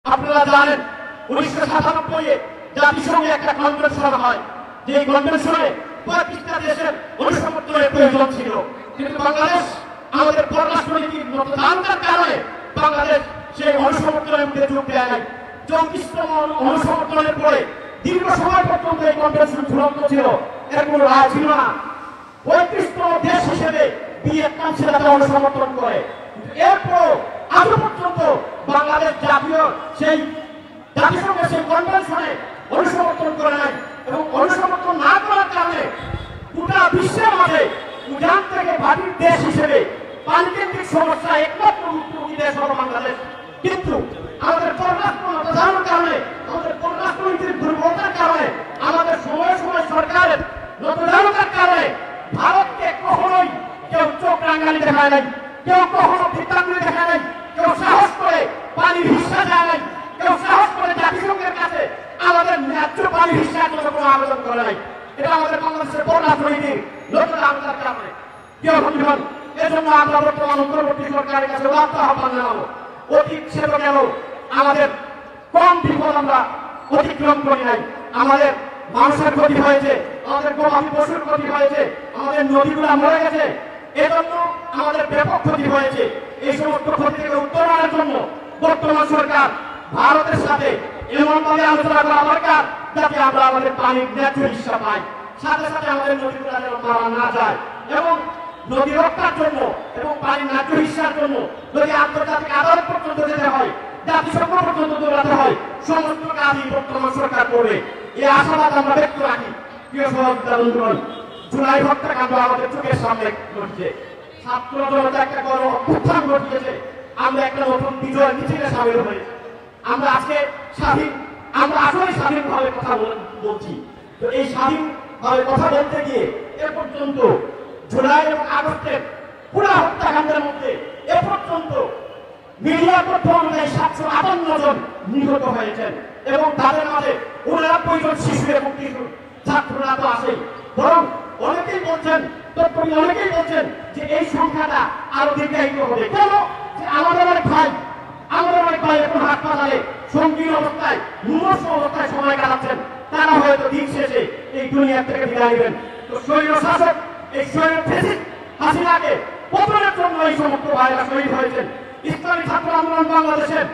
আপনারা জানেন 1997 জাতিসংঘে একটা কনভেনশন হয়, যে কনভেনশনে প্রত্যেকটা দেশের অনুসমর্থনের প্রয়োজন ছিল, কিন্তু বাংলাদেশ আমাদের পররাষ্ট্রনীতির নতদানতার কারণে বাংলাদেশ সেই অনুসমর্থনের মধ্যে যোগ দেয় নাই। 34তম অনুসমর্থনের পরে দীর্ঘ সময় পর্যন্ত এই কনভেনশন ঝুলন্ত ছিল, এর কোনো রায় ছিল না। 35তম দেশ হিসেবে ভিয়েতনাম সেটাকে অনুসমর্থন করে, এরপর আজও পর্যন্ত বাংলাদেশ সেই জাতিসংঘের সেই কনভেনশনে অনুসমর্থন করে নাই, এবং অনুসমর্থন না করার কারণে গোটা বিশ্বের মাঝে উজান থেকে ভাটির দেশ হিসেবে পানিকেন্দ্রিক সমস্যা একমাত্র মুক্তভোগী দেশ হল বাংলাদেশ। কিন্তু আমাদের পররাষ্ট্র নতজানোর কারণে, আমাদের পররাষ্ট্রনীতির দুর্বলতার কারণে, আমাদের সময় সময় সরকারের নতজানতার কারণে ভারতকে কখনোই কেউ চোখ রাঙানি দেখায় নাই, কেউ কখনো ভিত্তাঙ্গুলি দেখায় নাই, কেউ সাহস করে পানির হিস্সা দেয় নাই, কেউ সাহস করে জাতিসংঘের কাছে আমাদের ন্যায্য পানির হিস্সার জন্য কোনো আবেদন করে নাই। এটা আমাদের বাংলাদেশের পররাষ্ট্রনীতির নতজানতার কারণে। কেউ বন্ধুগণ, এজন্য আমরা বর্তমান অন্তর্বর্তী সরকারের কাছে আহ্বান জানাবো, অতীত ছিল কেন আমাদের কম বিপদ আমরা অতিক্রম করি নাই। আমাদের মানুষের ক্ষতি হয়েছে, আমাদের গবাদি পশুর ক্ষতি হয়েছে, আমাদের নদীগুলা মরে গেছে, এজন্য আমাদের ব্যাপক ক্ষতি হয়েছে। এই সমস্ত ক্ষতি থেকে উত্তরণের জন্য বর্তমান সরকার ভারতের সাথে এমনভাবে আলোচনা করা দরকার যাতে আমরা আমাদের পানির ন্যায্য হিস্সা পাই, সাথে সাথে আমাদের নদীগুলা যেন মারা না যায়, এবং নদী রক্ষার জন্য এবং পানির ন্যায্য হিস্সার জন্য যদি আন্তর্জাতিক আদালত পর্যন্ত যেতে হয়, জাতিসংঘ পর্যন্ত দৌড়াতে হয়, সমস্ত কাজই বর্তমান সরকার করবে, এই আশাবাদ আমরা ব্যক্ত রাখি। প্রিয় সহযোগিতা বন্ধুগণ, জুলাই হত্যাকাণ্ড আমাদের চোখের সামনে ঘটছে, ছাত্র জনতা একটা গণ অভ্যুত্থান ঘটিয়েছে, আমরা একটা নতুন বিজয় মিছিলে সামিল হয়েছি। আমরা আজকে স্বাধীন, আমরা আসলে স্বাধীনভাবে কথা বলছি। তো এই স্বাধীনভাবে কথা বলতে গিয়ে এ পর্যন্ত জুলাই এবং আগস্টের পুরো হত্যাকাণ্ডের মধ্যে এ পর্যন্ত মিডিয়ার তথ্য অনুযায়ী 758 জন নিহত হয়েছেন, এবং তাদের মাঝে 89 জন শিশু এবং কিশোর, ছাত্ররা তো আছেই, বরং অনেকেই বলছেন, তৎপরই অনেকেই বলছেন যে এই সংখ্যাটা আরো দীর্ঘায়িত হবে। কেন? যে আমাদের অনেক ভাই এখন হাসপাতালে সংকীর্ণ অবস্থায়, মুমূর্ষু অবস্থায় সময় কাটাচ্ছেন, তারা হয়তো দিন শেষে এই দুনিয়া থেকে বিদায় নেবেন। তো স্বৈর শাসক এই স্বৈর ফ্যাসিস্ট হাসিনাকে পতনের জন্য এই সমস্ত ভাইরা শহীদ হয়েছেন। ইসলামী ছাত্র আন্দোলন বাংলাদেশের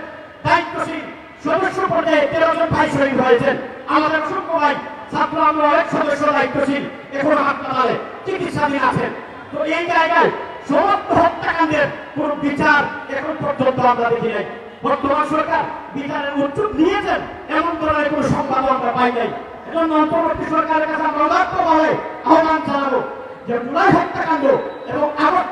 দায়িত্বশীল সদস্য পর্যায়ে 13 জন ভাই শহীদ হয়েছেন। আমাদের অসংখ্য ভাই ছাত্র আন্দোলনের সদস্য দায়িত্বশীল এখন হাসপাতালে চিকিৎসাধীন আছেন। তো এই জায়গায় সমস্ত হত্যাকাণ্ডের কোন বিচার এখন পর্যন্ত আমরা দেখি নাই। বর্তমান সরকার বিচারের উদ্যোগ নিয়েছেন এমন ধরনের কোন সংবাদ আমরা পাই নাই। এজন্য অন্তর্বর্তী সরকারের কাছে আমরা উদাত্তভাবে আহ্বান জানাবো যে জুলাই হত্যাকাণ্ড এবং আগস্ট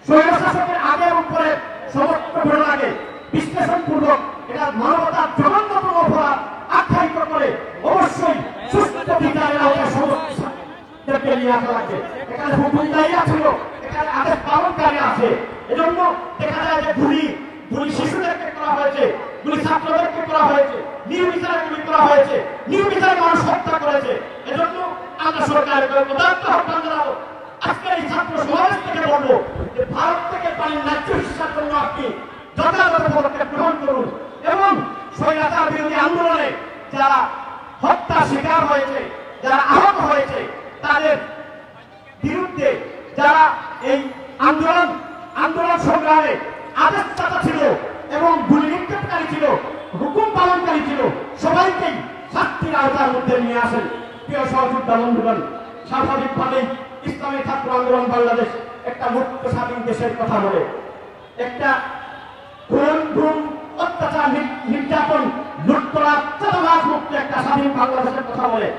স্বৈরশাসকের আগের উপরে সমস্ত ঘটনাকে বিশ্লেষণপূর্বক এটা মানবতার জঘন্যতম অপরাধ আখ্যায়িত করে অবশ্যই সুস্থ বিচারের আওতায় সমস্যাকে নিয়ে আসা লাগবে। এখানে হুকুমদারি আছে, এখানে আদেশ পালনকারী আছে। এজন্য দেখা যায় যে গুলি শিশুদেরকে করা হয়েছে, গুলি ছাত্রদেরকে করা হয়েছে, নির্বিচারে গুলি করা হয়েছে, নির্বিচারে মানুষ হত্যা করেছে। এজন্য আমরা সরকারের উদাত্ত আহ্বান জানাবো, আজকে এই ছাত্র সমাজ থেকে বলবো যে ভারত থেকে পানির ন্যায্য হিস্সার জন্য আপনি যথাযথ পদক্ষেপ গ্রহণ করুন, এবং স্বৈরাচার বিরোধী আন্দোলনে যারা হত্যা শিকার হয়েছে, যারা আহত হয়েছে, তাদের বিরুদ্ধে যারা এই আন্দোলন সংগ্রামে আদেশদাতা ছিল এবং গুলি নিক্ষেপকারী ছিল, হুকুম পালনকারী ছিল, সবাইকেই শাস্তির আওতার মধ্যে নিয়ে আসেন। প্রিয় সহযোদ্ধা বন্ধুগণ, স্বাভাবিকভাবেই ইসলামী ছাত্র আন্দোলন বাংলাদেশ একটা মুক্ত স্বাধীন দেশের কথা বলে, একটা খুন অত্যাচার নির্যাতন লুটতরাজ চাঁদাবাজ মুক্ত একটা স্বাধীন বাংলাদেশের কথা বলে,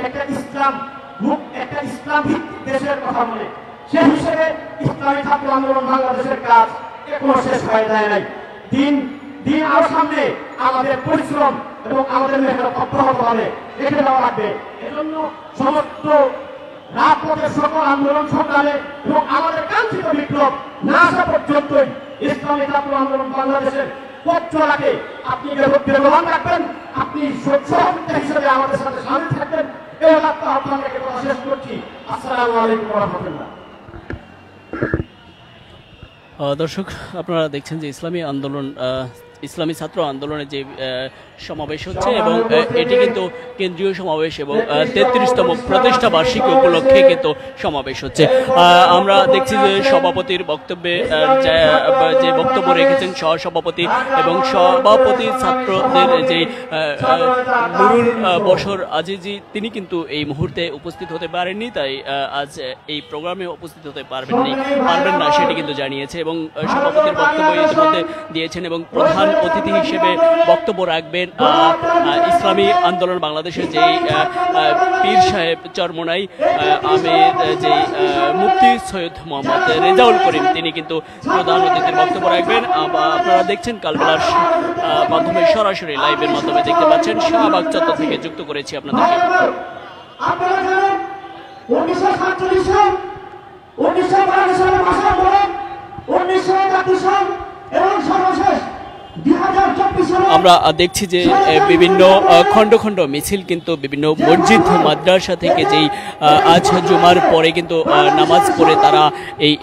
একটা ইসলাম ভিত্তিক দেশের কথা বলে। সেই হিসেবে ইসলামী ছাত্র আন্দোলন বাংলাদেশের কাজ এখনো শেষ হয়ে যায় নাই। দিন আরো সামনে আমাদের পরিশ্রম এবং আমাদের মেহনত অব্যাহত হবে, রেখে দেওয়া লাগবে। এজন্য সমস্ত রাজপথের সকল আন্দোলন সংগ্রামে এবং আমাদের কাঙ্ক্ষিত বিপ্লব না আসা পর্যন্তই ইসলামী ছাত্র আন্দোলন বাংলাদেশের পথ চলাকে আপনি ব্যবহার রাখবেন, আপনি সহযোগিতা হিসেবে আমাদের সাথে সামিল থাকবেন। এই আহ্বান রেখে কথা শেষ করছি। আসসালামু আলাইকুম ওয়া রাহমাতুল্লাহ। দর্শক, আপনারা দেখছেন যে ইসলামী আন্দোলন ইসলামী ছাত্র আন্দোলনের যে সমাবেশ হচ্ছে এবং এটি কিন্তু কেন্দ্রীয় সমাবেশ এবং 33তম প্রতিষ্ঠা বার্ষিকী উপলক্ষে কিন্তু সমাবেশ হচ্ছে। আমরা দেখছি যে সভাপতির বক্তব্যে যে বক্তব্য রেখেছেন সহসভাপতি এবং সভাপতি ছাত্রদের যে নুরুল বশর আজিজি, তিনি কিন্তু এই মুহূর্তে উপস্থিত হতে পারেননি, তাই আজ এই প্রোগ্রামে উপস্থিত হতে পারবেন না সেটি কিন্তু জানিয়েছে এবং সভাপতির বক্তব্য ইতিমধ্যে দিয়েছেন এবং প্রধান অতিথি হিসেবে বক্তব্য রাখবেন ইসলামী আন্দোলন বাংলাদেশের যেই পীর সাহেব চরমোনাই আহমেদ, যে মুফতি সৈয়দ মোহাম্মদ রেজাউল করিম, তিনি কিন্তু প্রধান অতিথির বক্তব্য রাখবেন। আপনারা দেখছেন কালবেলার মাধ্যমে সরাসরি লাইভের মাধ্যমে দেখতে পাচ্ছেন, শাহবাগ চত্বর থেকে যুক্ত করেছি আপনাদেরকে। আমরা দেখছি যে বিভিন্ন খণ্ড খণ্ড মিছিল কিন্তু বিভিন্ন মসজিদ মাদ্রাসা থেকে যেই আজ জুমার পরে কিন্তু নামাজ পড়ে তারা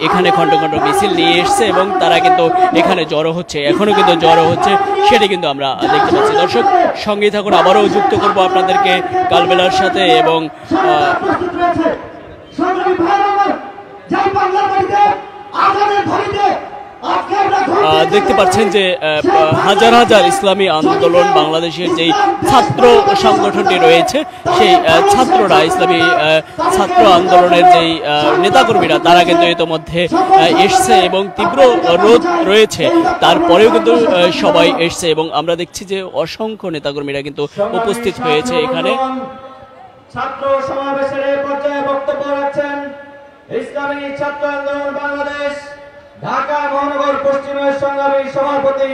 এখানে খণ্ড খণ্ড মিছিল নিয়ে এসছে এবং তারা কিন্তু এখানে জড়ো হচ্ছে, এখনো কিন্তু জড়ো হচ্ছে, সেটি কিন্তু আমরা দেখতে পাচ্ছি। দর্শক সঙ্গে থাকুন, আবারও যুক্ত করব আপনাদেরকে কালবেলার সাথে এবং দেখতে পাচ্ছেন যে হাজার হাজার ইসলামী আন্দোলন বাংলাদেশের যেই ছাত্র সংগঠনটি রয়েছে, সেই ছাত্ররা, ইসলামী ছাত্র আন্দোলনের যেই নেতাকর্মীরা, তারা কিন্তু ইতোমধ্যে এসছে এবং তীব্র রোধ রয়েছে, তারপরেও কিন্তু সবাই এসছে এবং আমরা দেখছি যে অসংখ্য নেতাকর্মীরা কিন্তু উপস্থিত হয়েছে এখানে। ছাত্র সমাবেশের পর্যায়ে বক্তব্য রাখছেন ইসলামী ছাত্র আন্দোলন বাংলাদেশ ঢাকা মহানগর পশ্চিমের সংগ্রামী সভাপতি।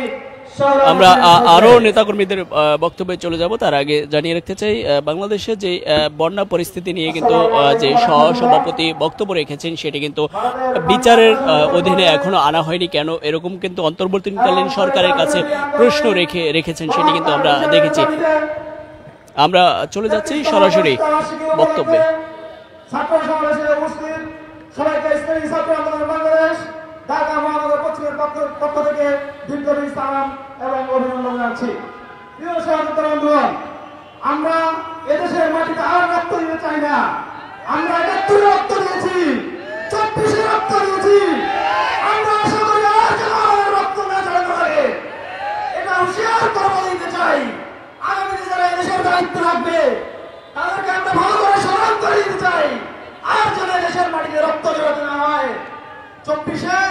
আমরা আরো নেতাকর্মীদের বক্তব্যে চলে যাব, তার আগে জানিয়ে রাখতে চাই বাংলাদেশে যে বন্যা পরিস্থিতি নিয়ে কিন্তু যে সহসভাপতি বক্তব্য রেখেছেন সেটি কিন্তু বিচারের অধীনে এখনো আনা হয়নি, কেন এরকম কিন্তু অন্তর্বর্তীকালীন সরকারের কাছে প্রশ্ন রেখেছেন, সেটি কিন্তু আমরা দেখেছি। আমরা চলে যাচ্ছি সরাসরি বক্তব্যে। ছাত্র সমাবেশে উপস্থিত সবাইকে ইসলামী ছাত্র আন্দোলন বাংলাদেশ ঢাকা মহানগর পশ্চিমের পক্ষ থেকে দীর্ঘদিন সালাম এবং অভিনন্দন জানাচ্ছি। প্রিয় সহযোগিতা বন্ধুগণ, আমরা এদেশের মাটিতে আর রক্ত দিতে চাই না। আমরা ৭১ রক্ত দিয়েছি, ২৪ রক্ত দিয়েছি, আমরা আশা করি আর যেন আমাদের রক্ত না ঝরানো লাগে, এটা হুঁশিয়ার করে দিতে চাই। আগামী যারা এদেশের দায়িত্ব রাখবে তাদেরকে আমরা ভালো করে স্মরণ করে দিতে চাই, আর যেন দেশের মাটিতে রক্ত ঝরাতে না হয়। ২৪-এ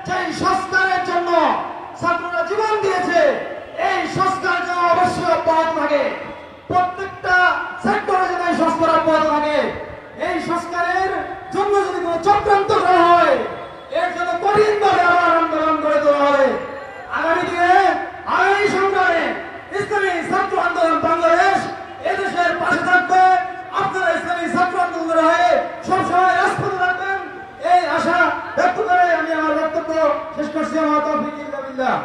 যেই সংস্কারের জন্য ছাত্ররা জীবন দিয়েছে, এই সংস্কার যেন অবশ্যই অব্যাহত থাকে, প্রত্যেকটা সেক্টরে যেন এই সংস্কার অব্যাহত থাকে। এই সংস্কারের জন্য যদি কোনো চক্রান্ত করা হয়, এর জন্য কঠিনভাবে আবার আন্দোলন করে তোলা হবে। আগামী দিনে আগামী সংগ্রামে ইসলামী ছাত্র আন্দোলন বাংলাদেশ এদেশের পাশে থাকবে। আপনারা ইসলামী ছাত্র আন্দোলনের হয়ে সবসময় রাজপথে থাকবেন, এই আশা ব্যক্ত করে আমি আমার বক্তব্য শেষ করছি। আমার তৌফিক ইল্লা বিল্লাহ।